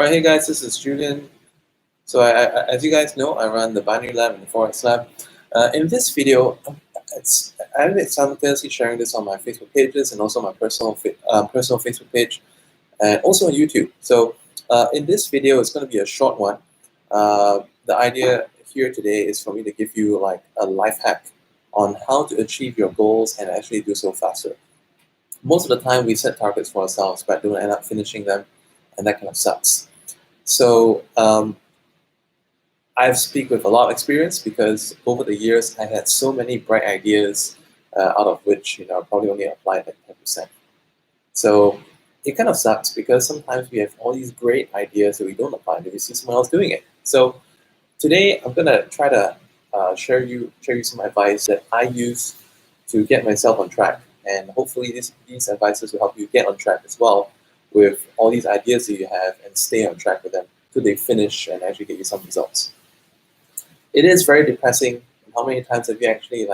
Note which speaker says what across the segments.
Speaker 1: All right, hey guys, this is Julian. So as you guys know, I run the Binary Lab and the Forex Lab. In this video, I'm simultaneously sharing this on my Facebook pages and also my personal Facebook page, and also on YouTube. So in this video, it's going to be a short one. The idea here today is for me to give you like a life hack on how to achieve your goals and actually do so faster. Most of the time, we set targets for ourselves, but don't end up finishing them, and that kind of sucks. So I speak with a lot of experience because over the years I had so many bright ideas, out of which I probably only applied like 10%. So it kind of sucks because sometimes we have all these great ideas that we don't apply and we see someone else doing it. So today I'm gonna try to share you some advice that I use to get myself on track, and hopefully these advices will help you get on track as well with all these ideas that you have and stay on track with them till they finish and actually get you some results. It is very depressing. How many times have you actually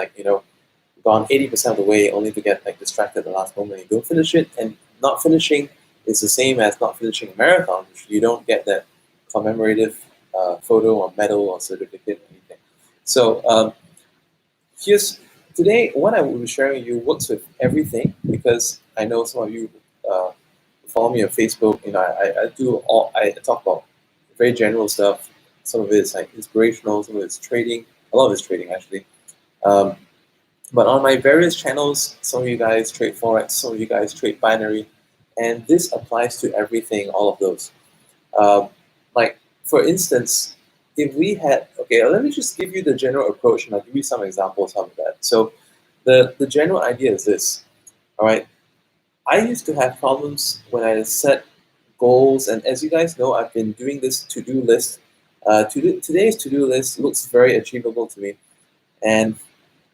Speaker 1: gone 80% of the way only to get distracted at the last moment? You don't finish it, and not finishing is the same as not finishing a marathon. You don't get that commemorative photo or medal or certificate or anything. So today what I will be sharing with you works with everything, because I know some of you follow me on Facebook. I talk about very general stuff. Some of it is inspirational, some of it's trading. A lot of it's trading actually. But on my various channels, some of you guys trade Forex, some of you guys trade binary, and this applies to everything, all of those. For instance, if we had, let me just give you the general approach and I'll give you some examples of that. So the general idea is this, all right? I used to have problems when I set goals, and as you guys know, I've been doing this to-do list. Today's to-do list looks very achievable to me, and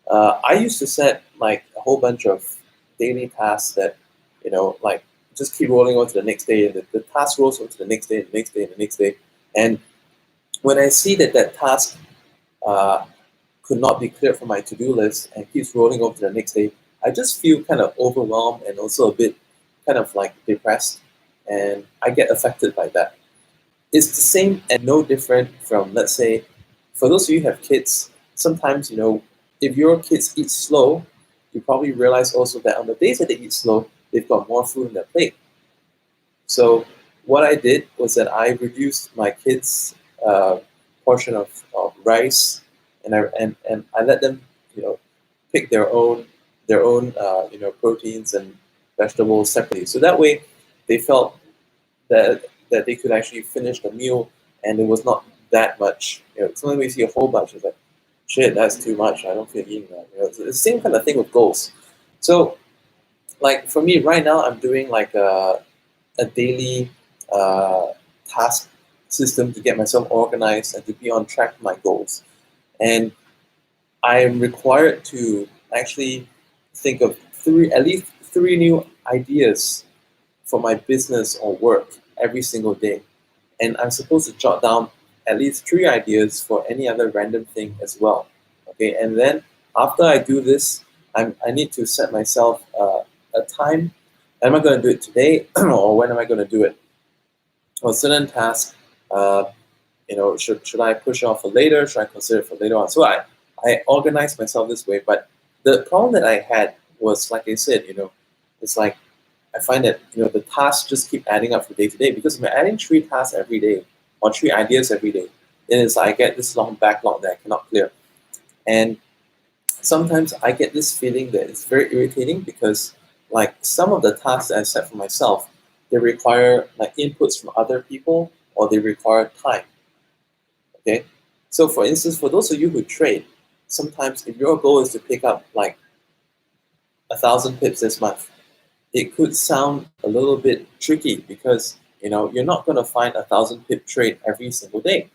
Speaker 1: I used to set a whole bunch of daily tasks that just keep rolling on to the next day, and the task rolls on to the next day, and the next day, and the next day. And when I see that task could not be cleared from my to-do list and keeps rolling over to the next day, I just feel kind of overwhelmed and also a bit kind of depressed, and I get affected by that. It's the same and no different from, let's say, for those of you who have kids, sometimes, if your kids eat slow, you probably realize also that on the days that they eat slow, they've got more food in their plate. So what I did was that I reduced my kids' portion of rice, and I let them, pick their own proteins and vegetables separately. So that way, they felt that they could actually finish the meal, and it was not that much. Sometimes we see a whole bunch. It's like, shit, that's too much. I don't feel eating that. It's the same kind of thing with goals. So, for me right now, I'm doing a daily task system to get myself organized and to be on track with my goals. And I am required to actually think of at least three new ideas for my business or work every single day. And I'm supposed to jot down at least 3 ideas for any other random thing as well. Okay, and then after I do this, I need to set myself a time. Am I going to do it today or when am I going to do it? For certain tasks, should I push off for later? Should I consider it for later on? So I organize myself this way. But the problem that I had was, like I said, it's like I find that the tasks just keep adding up from day to day, because if I'm adding 3 tasks every day or 3 ideas every day, then it's like I get this long backlog that I cannot clear. And sometimes I get this feeling that it's very irritating, because some of the tasks that I set for myself, they require inputs from other people, or they require time. Okay, so for instance, for those of you who trade, sometimes if your goal is to pick up 1,000 pips this month, it could sound a little bit tricky, because you're not going to find 1,000 pip trade every single day.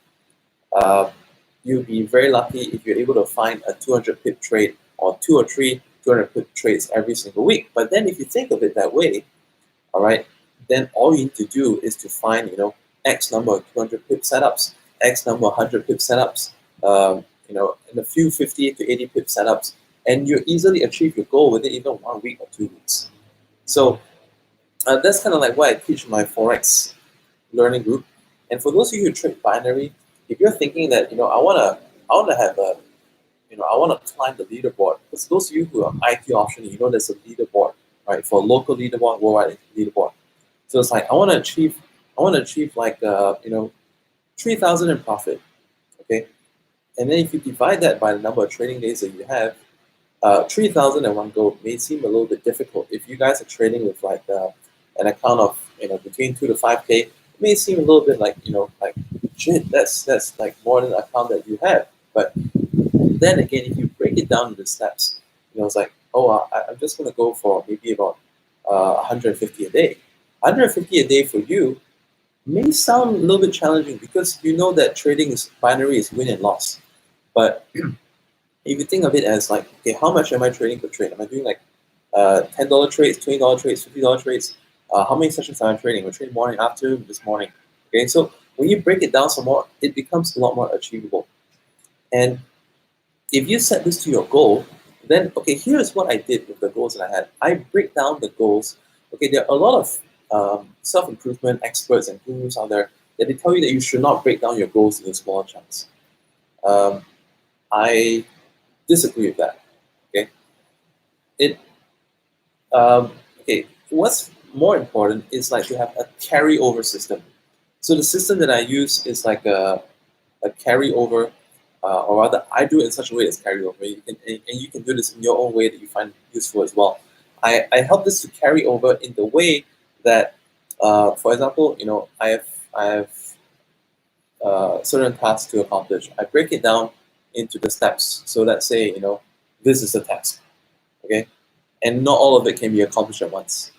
Speaker 1: You'll be very lucky if you're able to find a 200 pip trade or 2 or 3 200 pip trades every single week. But then if you think of it that way, all right, then all you need to do is to find X number of 200 pip setups, X number of 100 pip setups, and a few 50 to 80 pip setups, and you easily achieve your goal within even 1 week or 2 weeks. So that's kind of what I teach my Forex learning group. And for those of you who trade binary, if you're thinking that I wanna have a I want to climb the leaderboard. Because those of you who are IT option, there's a leaderboard, right? For local leaderboard, worldwide leaderboard. So it's like I want to achieve like 3,000 in profit, okay? And then if you divide that by the number of trading days that you have, 3,000 in one go may seem a little bit difficult. If you guys are trading with like an account of between 2 to 5K, it may seem a little bit like like shit. That's like more than the account that you have. But then again, if you break it down into steps, it's like, I'm just gonna go for maybe about 150 a day. 150 a day for you may sound a little bit challenging because you know that trading is binary is win and loss. But if you think of it as like, okay, how much am I trading per trade? Am I doing like $10 trades, $20 trades, $50 trades? How many sessions am I trading? We're trading morning, afternoon, this morning. Okay, so when you break it down some more, it becomes a lot more achievable. And if you set this to your goal, then okay, here's what I did with the goals that I had. I break down the goals. Okay, there are a lot of self-improvement experts and gurus out there that they tell you that you should not break down your goals into smaller chunks. I disagree with that. Okay, what's more important is like to have a carryover system. So the system that I use is like a carryover, or rather, I do it in such a way that's carryover. You can do this in your own way that you find useful as well. I help this to carry over in the way that, for example, I have certain tasks to accomplish. I break it down into the steps. So let's say this is the task, okay, and not all of it can be accomplished at once.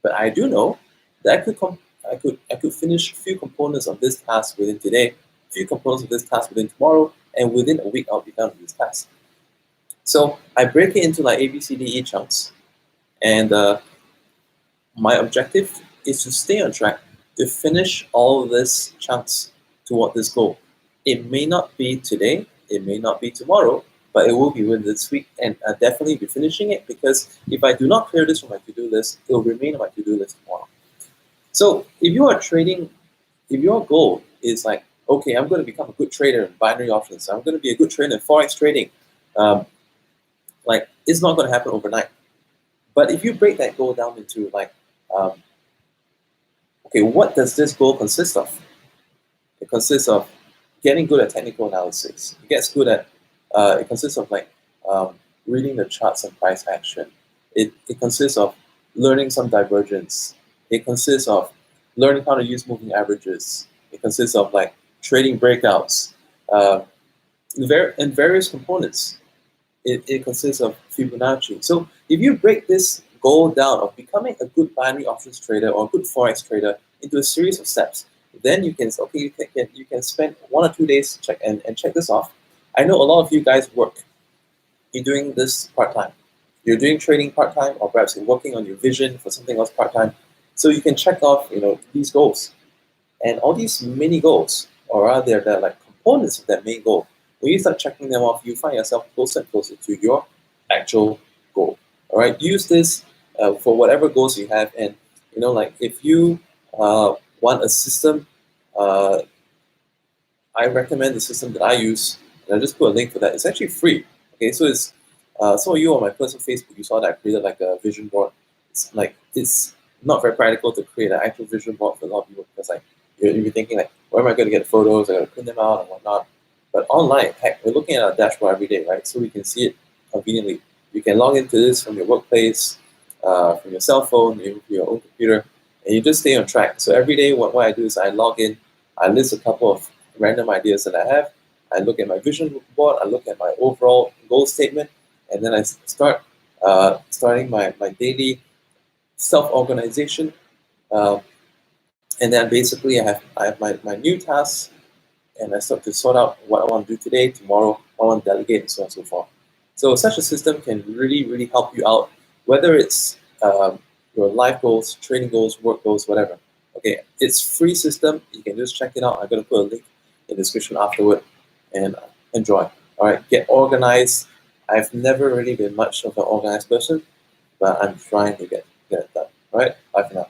Speaker 1: But I do know that I could finish a few components of this task within today, a few components of this task within tomorrow, and within a week I'll be done with this task. So I break it into like A, B, C, D, E chunks, and my objective is to stay on track to finish all of these chunks toward this goal. It may not be today, it may not be tomorrow, but it will be within this week, and I'll definitely be finishing it because if I do not clear this from my to-do list, it will remain on my to-do list tomorrow. So if you are trading, if your goal is like, okay, I'm going to become a good trader in binary options, I'm going to be a good trader in forex trading, like it's not going to happen overnight. But if you break that goal down into like, okay, what does this goal consist of? It consists of getting good at technical analysis. It consists of like reading the charts and price action. It consists of learning some divergence. It consists of learning how to use moving averages. It consists of like trading breakouts, and various components. It consists of Fibonacci. So if you break this goal down of becoming a good binary options trader or a good forex trader into a series of steps, then you can spend 1 or 2 days check this off. I know a lot of you guys work. You're doing this part-time. You're doing trading part-time, or perhaps you're working on your vision for something else part-time. So you can check off, these goals. And all these mini goals, or rather they're like components of that main goal. When you start checking them off, you find yourself closer and closer to your actual goal. All right, use this for whatever goals you have. And like if you want a system, I recommend the system that I use, and I'll just put a link for that. It's actually free. Okay, so it's some of you on my personal Facebook, you saw that I created like a vision board. It's not very practical to create an actual vision board for a lot of people because like you'll be thinking like, where am I going to get the photos? I got to print them out and whatnot. But online, heck, we're looking at our dashboard every day, right? So we can see it conveniently. You can log into this from your workplace, from your cell phone, from your own computer, and you just stay on track. So every day, what I do is I log in, I list a couple of random ideas that I have, I look at my vision board, I look at my overall goal statement, and then I start starting my daily self-organization. And then basically I have my new tasks, and I start to sort out what I want to do today, tomorrow, what I want to delegate, and so on and so forth. So such a system can really, really help you out, whether it's your life goals, training goals, work goals, whatever. Okay, it's free system. You can just check it out. I'm going to put a link in the description afterward, and enjoy. All right, get organized. I've never really been much of an organized person, but I'm trying to get it done. All right, bye for now.